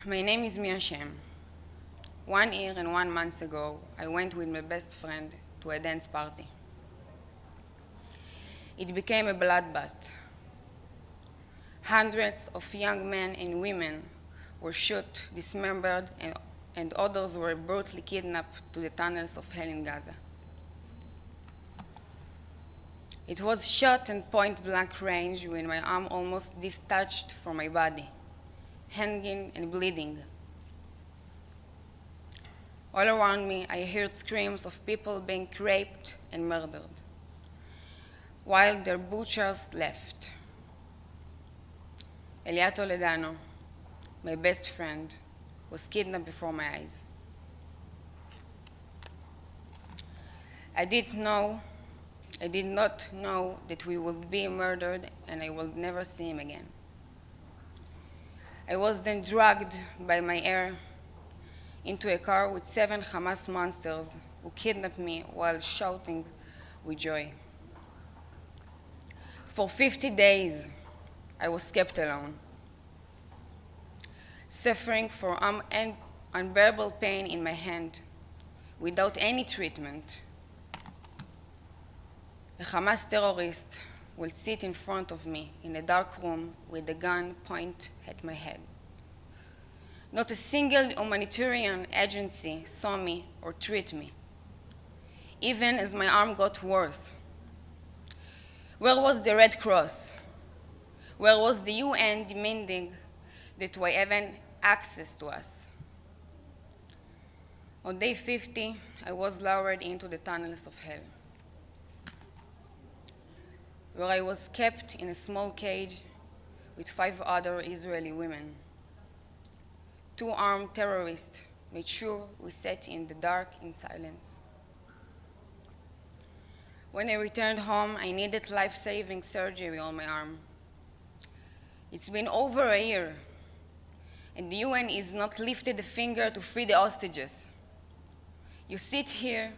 My name is Schem. 1 year and 1 month ago, I went with my best friend to a dance party. It became a bloodbath. Hundreds of young men and women were shot, dismembered, and others were brutally kidnapped to the tunnels of hell in Gaza. It was shot at point-blank range when my arm almost detached from my body, hanging and bleeding. All around me, I heard screams of people being raped and murdered, while their butchers left. Eliat Toledano, my best friend, was kidnapped before my eyes. I did not know that we would be murdered and I would never see him again. I was then dragged by my hair into a car with 7 Hamas monsters who kidnapped me while shouting with joy. For 50 days, I was kept alone, suffering from unbearable pain in my hand without any treatment. A Hamas terrorist will sit in front of me in a dark room with a gun pointed at my head. Not a single humanitarian agency saw me or treated me, even as my arm got worse. Where was the Red Cross? Where was the UN demanding that we have access to us? On day 50, I was lowered into the tunnels of hell, where I was kept in a small cage with 5 other Israeli women. 2 armed terrorists made sure we sat in the dark in silence. When I returned home, I needed life-saving surgery on my arm. It's been over a year, and the UN is not lifted a finger to free the hostages. You sit here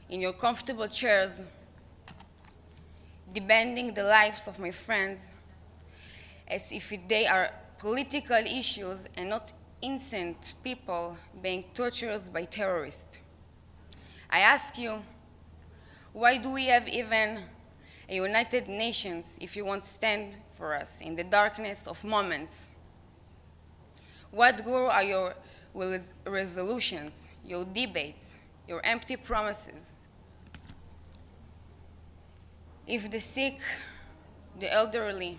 in your comfortable chairs, demanding the lives of my friends as if they are political issues and not innocent people being tortured by terrorists. I ask you, why do we have even a United Nations if you won't stand for us in the darkness of moments? What good are your resolutions, your debates, your empty promises? If the sick, the elderly,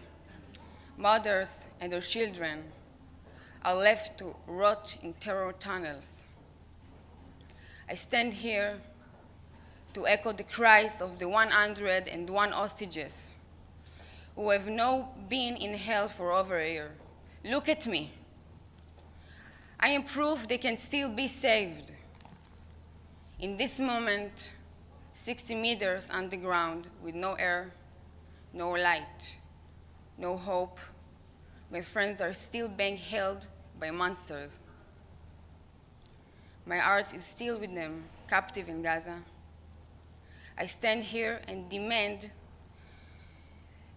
mothers and their children are left to rot in terror tunnels, I stand here to echo the cries of the 101 hostages who have now been in hell for over a year. Look at me. I am proof they can still be saved. In this moment, 60 meters underground with no air, no light, no hope, my friends are still being held by monsters. My heart is still with them, captive in Gaza. I stand here and demand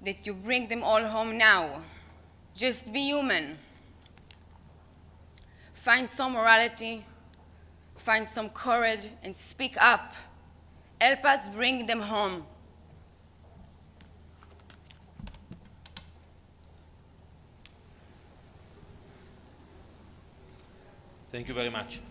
that you bring them all home now. Just be human. Find some morality, find some courage, and speak up. Help us bring them home. Thank you very much.